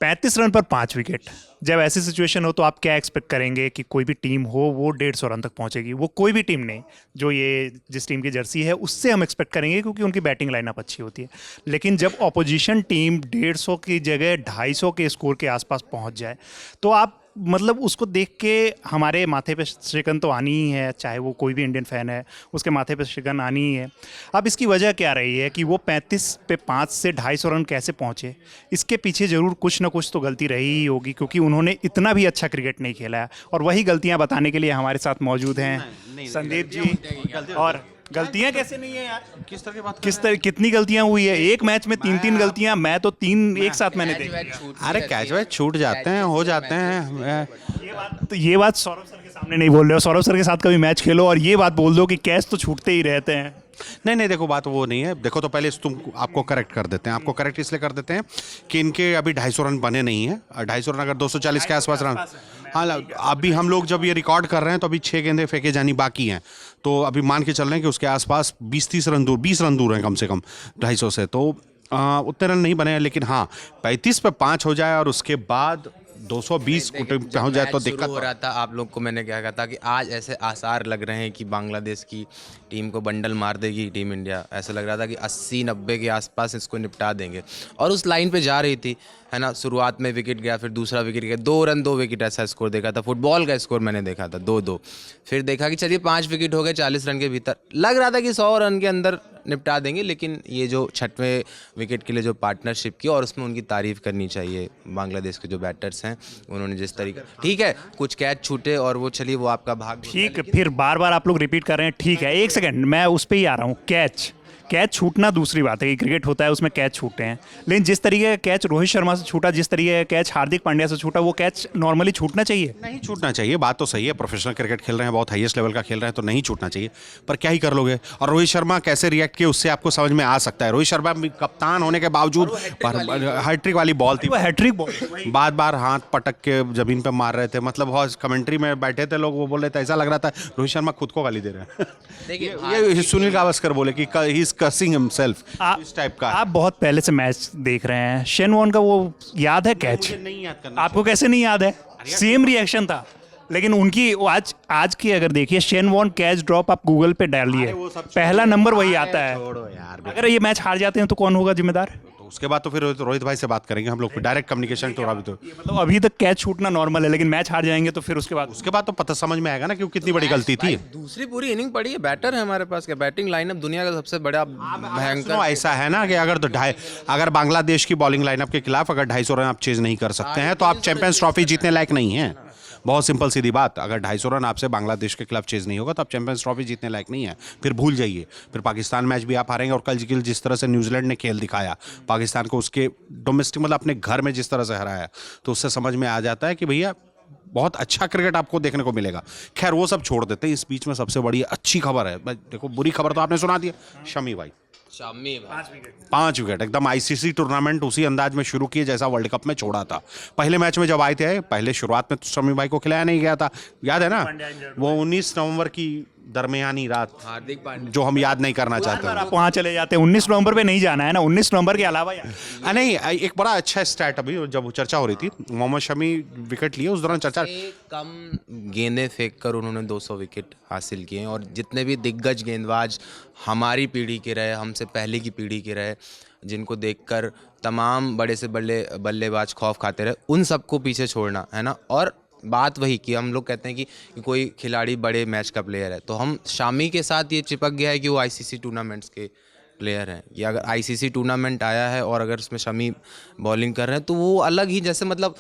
35 run पर 5 wicket. जब ऐसी सिचुएशन हो तो आप क्या एक्सपेक्ट करेंगे कि कोई भी टीम हो वो 150 रन तक पहुंचेगी? वो कोई भी टीम नहीं, जो ये जिस टीम की जर्सी है उससे हम एक्सपेक्ट करेंगे क्योंकि उनकी बैटिंग लाइनअप अच्छी होती है। लेकिन जब ऑपोजिशन टीम 150 की जगह 250 के स्कोर के आसपास पहुंच जाए तो आप मतलब उसको देख के हमारे माथे पे शिकन तो आनी ही है, चाहे वो कोई भी इंडियन फ़ैन है उसके माथे पे शिकन आनी ही है। अब इसकी वजह क्या रही है कि वो 35 पे 5 से 250 रन कैसे पहुंचे? इसके पीछे ज़रूर कुछ ना कुछ तो गलती रही ही होगी, क्योंकि उन्होंने इतना भी अच्छा क्रिकेट नहीं खेला है। और वही गलतियां बताने के लिए हमारे साथ मौजूद हैं संदीप जी। और गलतियां कैसे नहीं है यार? किस तरह की बात किस तरह कितनी गलतियां हुई है? एक मैच में 3-3 गलतियां, मैं तो 3 एक साथ मैंने देखी। अरे कैच वैच छूट जाते हैं, हो जाते हैं। ये बात सौरभ सर के सामने नहीं बोल रहे हो। सौरभ सर के साथ कभी मैच खेलो और ये बात बोल दो कि कैच तो छूटते ही रहते हैं। नहीं नहीं, देखो बात वो नहीं है। देखो तो पहले आपको करेक्ट कर देते हैं। आपको करेक्ट इसलिए कर देते हैं कि इनके अभी 250 रन बने नहीं है। 250 रन अगर 240 के आसपास रन, हाँ अभी हम लोग जब ये रिकॉर्ड कर रहे हैं तो अभी 6 गेंदें फेंके जानी बाकी हैं। तो अभी मान के चल रहे हैं कि उसके आसपास 20-30 रन दूर, 20 रन दूर हैं कम से कम 250 से। तो उतने रन नहीं बने हैं। लेकिन हाँ, 35 पे 5 हो जाए और उसके बाद 220 पहुंच जाए तो दिक्कत हो रहा था। आप लोग को मैंने क्या कहा था कि आज ऐसे आसार लग रहे हैं कि बांग्लादेश की टीम को बंडल मार देगी टीम इंडिया। ऐसा लग रहा था कि 80-90 के आसपास इसको निपटा देंगे और उस लाइन पे जा रही थी, है ना। शुरुआत में विकेट गया, फिर दूसरा विकेट गया, 2 रन 2 विकेट ऐसा स्कोर देखा था। फुटबॉल का स्कोर मैंने देखा था 2-2। फिर देखा कि चलिए 5 विकेट हो गए 40 रन के भीतर। लग रहा था कि 100 रन के अंदर निपटा देंगे। लेकिन ये जो 6वें विकेट के लिए जो पार्टनरशिप की, और उसमें उनकी तारीफ़ करनी चाहिए बांग्लादेश के जो बैटर्स हैं, उन्होंने जिस तरीके, ठीक है कुछ कैच छूटे और वो चलिए वो आपका भाग। ठीक, फिर बार बार आप लोग रिपीट कर रहे हैं। ठीक है, एक सेकंड, मैं उस पर ही आ रहा हूँ। कैच छूटना दूसरी बात है कि क्रिकेट होता है उसमें कैच छूटते हैं, लेकिन जिस तरीके का कैच रोहित शर्मा से छूटा, जिस तरीके का कैच हार्दिक पांड्या से छूटा, वो कैच नॉर्मली छूटना चाहिए? नहीं छूटना चाहिए। बात तो सही है, प्रोफेशनल क्रिकेट खेल रहे हैं, बहुत हाईएस्ट लेवल का खेल रहे हैं, तो नहीं छूटना चाहिए। पर क्या ही कर लोगे। और रोहित शर्मा कैसे रिएक्ट किए उससे आपको समझ में आ सकता है। रोहित शर्मा कप्तान होने के बावजूद हैट्रिक वाली बॉल थी, हैट्रिक बॉल, बार बार हाथ पटक के जमीन पे मार रहे थे। मतलब कमेंट्री में बैठे थे लोग, वो बोल रहे थे, ऐसा लग रहा था रोहित शर्मा खुद को गाली दे रहे हैं। देखिए ये सुनील गावस्कर बोले कि ही इज कर्सिंग हिमसेल्फ, इस टाइप का। आप बहुत पहले से मैच देख रहे हैं। शेन वॉर्न का वो याद है कैच? नहीं याद करना। आपको कैसे नहीं याद है? सेम रिएक्शन था। लेकिन उनकी आज की अगर देखिए, शेन वॉर्न कैच ड्रॉप आप गूगल पे डालिए, पहला नंबर वही आता है। छोड़ो यार, अगर ये मैच हार जाते हैं तो कौन होगा जिम्मेदार? तो उसके बाद तो फिर रोहित भाई से बात करेंगे हम लोग, डायरेक्ट कम्युनिकेशन। तो अभी तो मतलब अभी तक कैच छूटना नॉर्मल है, लेकिन मैच हार जाएंगे तो फिर उसके बाद तो पता समझ में आएगा ना कि कितनी बड़ी गलती थी। दूसरी पूरी इनिंग पड़ी है, बैटर है हमारे पास क्या, बैटिंग लाइनअप दुनिया का सबसे बड़ा भयंकर। ऐसा है ना कि अगर बांग्लादेश की बॉलिंग लाइनअप के खिलाफ अगर 250 रन आप चेज नहीं कर सकते हैं तो आप चैंपियंस ट्रॉफी जीतने लायक नहीं है। बहुत सिंपल सीधी बात। अगर 250 रन आपसे बांग्लादेश के खिलाफ चेज नहीं होगा तो आप चैंपियंस ट्रॉफी जीतने लायक नहीं है। फिर भूल जाइए, फिर पाकिस्तान मैच भी आप हारेंगे। और कल जिस तरह से न्यूजीलैंड ने खेल दिखाया पाकिस्तान को, उसके डोमेस्टिक मतलब अपने घर में जिस तरह से हराया, तो उससे समझ में आ जाता है कि भैया बहुत अच्छा क्रिकेट आपको देखने को मिलेगा। खैर वो सब छोड़ देते हैं। इस बीच में सबसे बड़ी अच्छी खबर है, देखो बुरी खबर तो आपने सुना दिया, शमी भाई 5 विकेट एकदम आईसीसी टूर्नामेंट उसी अंदाज में शुरू किए जैसा वर्ल्ड कप में छोड़ा था। पहले मैच में जब आए थे, पहले शुरुआत में तो शमी भाई को खिलाया नहीं गया था, याद है ना? वो 19 नवंबर की दरमियानी रात, हार्दिक पांड्या, जो हम याद नहीं करना चाहते। आप वहाँ चले जाते हैं। 19 नवंबर पे नहीं जाना है ना, 19 नवंबर के अलावा नहीं, एक बड़ा अच्छा स्टैट अभी जब चर्चा हो रही थी, मोहम्मद शमी विकेट लिए उस दौरान चर्चा, कम गेंदें फेंक कर उन्होंने 200 विकेट हासिल किए। और जितने भी दिग्गज गेंदबाज हमारी पीढ़ी के रहे, हमसे पहले की पीढ़ी के रहे, जिनको देखकर तमाम बड़े से बड़े बल्लेबाज खौफ खाते रहे, उन सबको पीछे छोड़ना है ना। और बात वही कि हम लोग कहते हैं कि कोई खिलाड़ी बड़े मैच का प्लेयर है, तो हम शामी के साथ ये चिपक गया है कि वो आईसीसी टूर्नामेंट्स के प्लेयर हैं। या अगर आईसीसी टूर्नामेंट आया है और अगर उसमें शमी बॉलिंग कर रहे हैं तो वो अलग ही, जैसे मतलब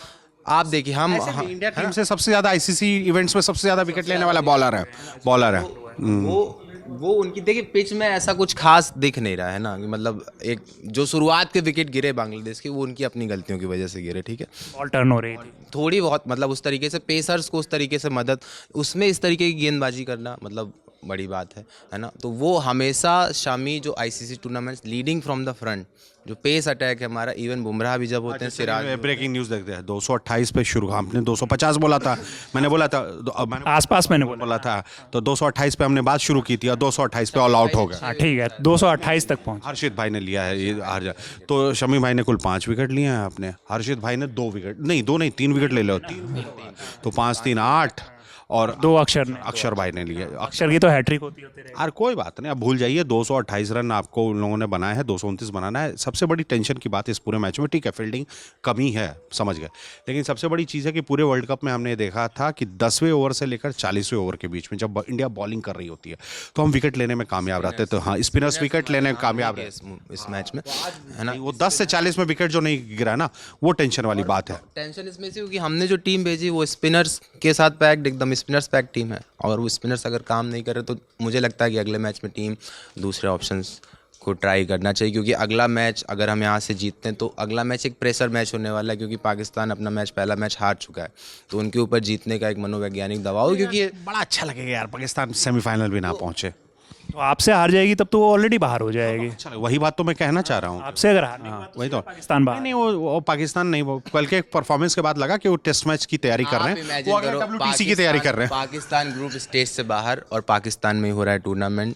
आप देखिए हम इंडिया टीम से सबसे ज्यादा आईसीसी इवेंट्स में सबसे ज्यादा विकेट लेने वाला बॉलर है। वो उनकी देखिए पिच में ऐसा कुछ खास दिख नहीं रहा है ना, कि मतलब एक जो शुरुआत के विकेट गिरे बांग्लादेश के, वो उनकी अपनी गलतियों की वजह से गिरे, ठीक है। बॉल टर्न हो रही थी थोड़ी बहुत, मतलब उस तरीके से पेसर्स को उस तरीके से मदद, उसमें इस तरीके की गेंदबाजी करना, मतलब बड़ी बात है ना। तो वो हमेशा शामी जो ICC tournaments leading from the front, जो पेस अटैक है हमारा, इवन बुमराह भी जब होते हैं, सिराज ब्रेकिंग न्यूज़ देखते हैं 228 पे शुरू, आपने 250 बोला था, मैंने बोला था मैंने आसपास मैंने बोला था, तो 228 पे हमने बात शुरू की थी और 228 पे ऑल आउट हो गया। हाँ ठीक है, 228 तक पहुंच। हर्षित भाई ने लिया है ये हार जा, तो शमी भाई ने कुल 5 विकेट लिए हैं आपने, हर्षित भाई ने 2 विकेट नहीं, 2 नहीं 3 विकेट ले लो, तो 5-3 8 और 2 अक्षर ने, अक्षर भाई ने लिए। अक्षर की तो हैट्रिक होती होती रही। यार कोई बात नहीं, अब भूल जाइए, 228 रन आपको उन लोगों ने बनाए हैं, 229 बनाना है। सबसे बड़ी टेंशन की बात इस पूरे मैच में, ठीक है फील्डिंग कमी है, समझ गए, लेकिन सबसे बड़ी चीज़ है कि पूरे वर्ल्ड कप में हमने देखा था कि 10वें ओवर से लेकर 40वें ओवर के बीच में जब इंडिया बॉलिंग कर रही होती है तो हम विकेट लेने में कामयाब रहते हैं। तो हाँ, स्पिनर्स विकेट लेने में कामयाब रहते इस मैच में, है ना। वो 10 से 40 में विकेट जो नहीं गिरा ना, वो टेंशन वाली बात है। टेंशन इसमें से क्योंकि हमने जो टीम भेजी वो स्पिनर्स के साथ पैक्ड, एकदम स्पिनर्स पैक टीम है, और वो स्पिनर्स अगर काम नहीं करे तो मुझे लगता है कि अगले मैच में टीम दूसरे ऑप्शंस को ट्राई करना चाहिए, क्योंकि अगला मैच अगर हम यहाँ से जीतते हैं तो अगला मैच एक प्रेशर मैच होने वाला है, क्योंकि पाकिस्तान अपना मैच पहला मैच हार चुका है, तो उनके ऊपर जीतने का एक मनोवैज्ञानिक दबाव है, क्योंकि बड़ा अच्छा लगेगा यार पाकिस्तान सेमीफाइनल भी ना पहुंचे, तो आपसे हार जाएगी तब तो वो ऑलरेडी बाहर हो जाएगी। अच्छा वही बात तो मैं कहना चाह रहा हूँ। आपसे अगर हारने के बाद वही तो पाकिस्तान बाहर। नहीं, वो पाकिस्तान नहीं, वो कल के परफॉर्मेंस के बाद लगा कि वो टेस्ट मैच की तैयारी कर रहे आप हैं, इमेजिन वो अगर करो, WTC की तैयारी कर रहे हैं। पाकिस्तान ग्रुप स्टेज से बाहर और पाकिस्तान में ही हो रहा है टूर्नामेंट,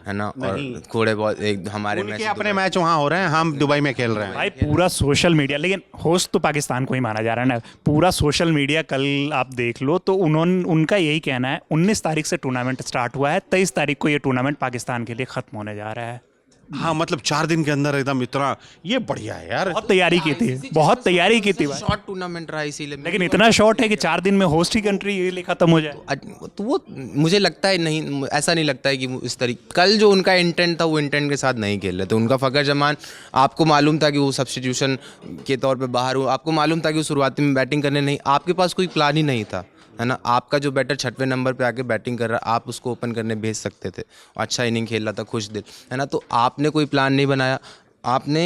है ना, और थोड़े बहुत एक हमारे मैच उनके अपने मैच वहाँ हो रहे हैं, हम दुबई में खेल रहे हैं। भाई पूरा सोशल मीडिया, लेकिन होस्ट तो पाकिस्तान को ही माना जा रहा है ना, पूरा सोशल मीडिया कल आप देख लो तो उनका यही कहना है 19 तारीख से टूर्नामेंट स्टार्ट हुआ है, 23 तारीख को ये टूर्नामेंट पाकिस्तान के लिए खत्म होने जा रहा है। हाँ मतलब 4 दिन के अंदर एकदम इतना, ये बढ़िया है यार। बहुत तैयारी की थी, बहुत तैयारी की थी भाई, शॉर्ट टूर्नामेंट रहा इसीलिए, लेकिन इतना शॉर्ट है कि 4 दिन में होस्ट ही कंट्री ये खत्म हो जाए। तो वो मुझे लगता है नहीं, ऐसा नहीं लगता है कि इस तरीके, कल जो उनका इंटेंट था वो इंटेंट के साथ नहीं खेल रहे थे। उनका फ़खर जमान, आपको मालूम था कि वो सब्स्टिट्यूशन के तौर पे बाहर हो, आपको मालूम था कि वो शुरुआती में बैटिंग करने नहीं, आपके पास कोई प्लान ही नहीं था, है ना। आपका जो बैटर 6वें नंबर पे आके बैटिंग कर रहा है, आप उसको ओपन करने भेज सकते थे, अच्छा इनिंग खेल रहा था खुश दिल, है ना। तो आपने कोई प्लान नहीं बनाया, आपने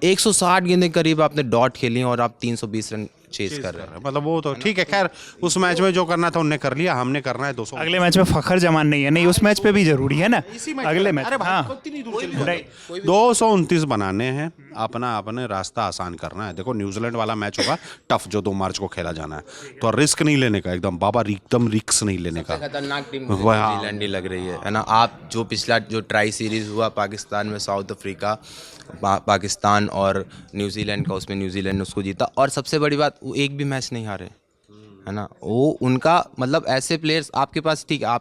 160 गेंदें करीब आपने डॉट खेली और आप 320 रन चेज कर रहे हैं। मतलब वो तो ठीक है, खैर उस मैच में जो करना था उनने कर लिया, हमने करना है 200। अगले मैच में फखर जमान नहीं है, नहीं उस मैच पे भी जरूरी है ना, अगले मैच। अरे हाँ भाई 229 बनाने हैं, अपना अपने रास्ता आसान करना है। देखो न्यूजीलैंड वाला मैच होगा टफ, जो 2 मार्च को खेला जाना है, तो रिस्क नहीं लेने का, एकदम बाबा एकदम रिस्क नहीं लेने का। खतरनाक टीम न्यूजीलैंड ही लग रही है ना। आप जो पिछला जो ट्राई सीरीज हुआ पाकिस्तान में, साउथ अफ्रीका पाकिस्तान और न्यूजीलैंड का, उसमें न्यूजीलैंड ने उसको जीता, और सबसे बड़ी बात वो एक भी मैच नहीं हारे, है ना। वो उनका मतलब ऐसे प्लेयर्स आपके पास, ठीक है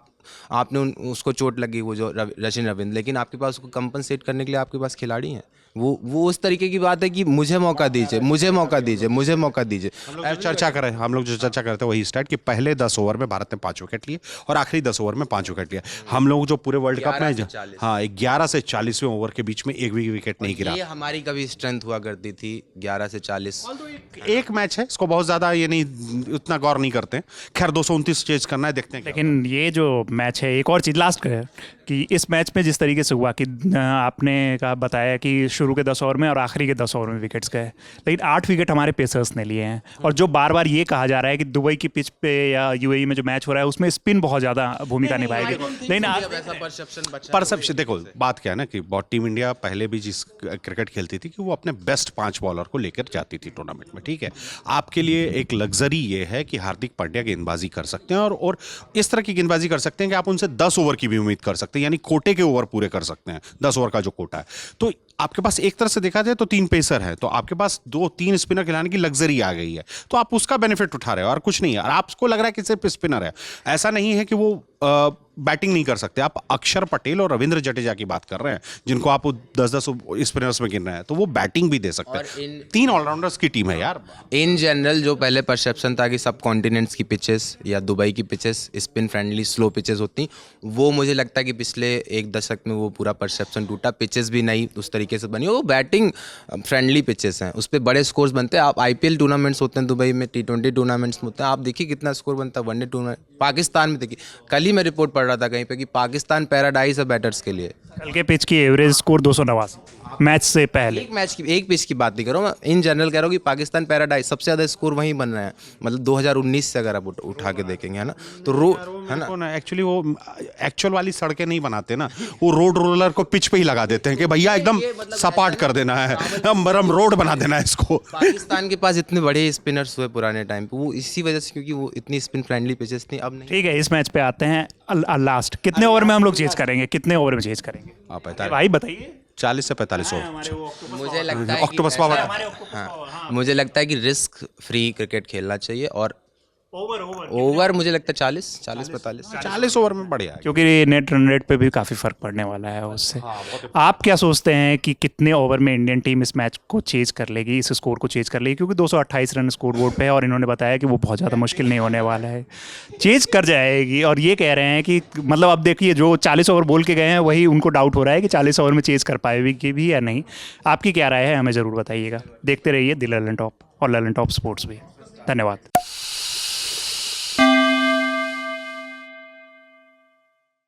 आपने उसको चोट लगी वो जो रचिन रविंद्र, लेकिन आपके पास उसको कंपनसेट करने के लिए आपके पास खिलाड़ी हैं। वो उस तरीके की बात है कि मुझे मौका दीजिए, मुझे मौका दीजिए, मुझे मौका दीजिए। हम लोग जो चर्चा करते हैं वही स्टार्ट कि पहले 10 ओवर में भारत ने 5 विकेट लिए और आखिरी 10 ओवर में 5 विकेट लिया। हम लोग जो पूरे वर्ल्ड कप में, हाँ 11 से 40वें ओवर के बीच में एक भी विकेट नहीं गिरा। ये हमारी कभी स्ट्रेंथ हुआ करती थी, 11 से 40। एक मैच है, इसको बहुत ज्यादा ये नहीं, उतना गौर नहीं करते। खैर 229 चेज करना है, देखते हैं। लेकिन ये जो मैच है, एक और चीज़ लास्ट है कि इस मैच में जिस तरीके से हुआ कि आपने कहा बताया कि शुरू के 10 ओवर में और आखिरी के 10 ओवर में विकेट्स गए, लेकिन 8 विकेट हमारे पेसर्स ने लिए हैं। और जो बार बार ये कहा जा रहा है कि दुबई की पिच पे या यूएई में जो मैच हो रहा है उसमें स्पिन बहुत ज़्यादा भूमिका निभाएगी, लेकिन परसेप्शन देखो, बात क्या है ना कि टीम इंडिया पहले भी जिस क्रिकेट खेलती थी कि वो अपने बेस्ट 5 बॉलर को लेकर जाती थी टूर्नामेंट में, ठीक है। आपके लिए एक लग्जरी ये है कि हार्दिक पांड्या गेंदबाजी कर सकते हैं और इस तरह की गेंदबाजी कर सकते हैं कि आप उनसे 10 ओवर की भी उम्मीद कर सकते हैं, यानी कोटे के ओवर पूरे कर सकते हैं, 10 ओवर का जो कोटा है। तो आपके पास एक तरह से देखा जाए तो 3 पेसर है, तो आपके पास 2-3 स्पिनर खिलाने की लग्जरी आ गई है, तो आप उसका बेनिफिट उठा रहे हो और कुछ नहीं है। और आपको लग रहा है कि सिर्फ स्पिनर है, ऐसा नहीं है कि वो बैटिंग नहीं कर सकते। आप अक्षर पटेल और रविंद्र जडेजा की बात कर रहे हैं, जिनको आप 10-10 स्पिनर्स में गिन रहे हैं, तो वो बैटिंग भी दे सकते हैं। 3 ऑलराउंडर्स की टीम है यार। इन जनरल जो पहले परसेप्शन था कि सब कॉन्टिनेंट्स की पिचेस या दुबई की pitches spin friendly slow pitches होती, वो मुझे लगता है कि पिछले 1 दशक में वो पूरा परसेप्शन टूटा। पिचेस भी नहीं उस तरीके से बनी, वो बैटिंग फ्रेंडली पिचेस हैं, उस पर बड़े स्कोर्स बनते हैं। आप IPL टूर्नामेंट्स होते हैं दुबई में, T20 टूर्नामेंट्स होते हैं, आप देखिए कितना स्कोर बनता है। वनडे टूर्नामेंट पाकिस्तान में देखिए, कल ही मैं रिपोर्ट पढ़ रहा था कहीं पे कि पाकिस्तान पैराडाइज है बैटर्स के लिए। कल के पिच की एवरेज स्कोर 289। मैच से पहले? एक पिच की बात नहीं कर रहा हूँ मैं, इन जनरल कह रहा हूँ कि पाकिस्तान पैराडाइज सबसे ज़्यादा स्कोर वहीं बन रहे हैं, मतलब 2019 से अगर आप उठा के देखेंगे, है ना, तो है ना, एक्चुअली वो एक्चुअल वाली सड़कें नहीं बनाते ना, वो रोड रोलर को पिच पे ही लगा देते हैं कि भैया एकदम सपाट कर देना है, हम रोड बना देना है इसको। पाकिस्तान के पास इतने बड़े स्पिनर्स हुए पुराने टाइम पे, वो इसी वजह से, क्योंकि वो इतनी स्पिन फ्रेंडली पिचेस थी, अब नहीं। ठीक है, इस मैच पे आते हैं। लास्ट कितने ओवर में हम लोग चेज करेंगे, कितने ओवर में चेज करेंगे आप भाई बताइए? 40 से 45 ओवर। मुझे लगता है ऑक्टोपस पावर। हाँ, मुझे लगता है कि रिस्क फ्री क्रिकेट खेलना चाहिए, और ओवर मुझे लगता है 40-45 ओवर में बढ़िया है। क्योंकि नेट रन रेट पे भी काफ़ी फर्क पड़ने वाला है उससे। आप क्या सोचते हैं कि कितने ओवर में इंडियन टीम इस मैच को चेज कर लेगी, इस स्कोर को चेज कर लेगी? क्योंकि 228 रन स्कोर बोर्ड पे है और इन्होंने बताया कि वो बहुत ज़्यादा मुश्किल नहीं होने वाला है, चेज कर जाएगी। और ये कह रहे हैं कि मतलब अब देखिए, जो 40 ओवर बोल के गए हैं वही उनको डाउट हो रहा है कि 40 ओवर में चेज कर पाएगी भी या नहीं। आपकी क्या राय है, हमें ज़रूर बताइएगा। देखते रहिए द ललन टॉप और ललन टॉप स्पोर्ट्स भी। धन्यवाद।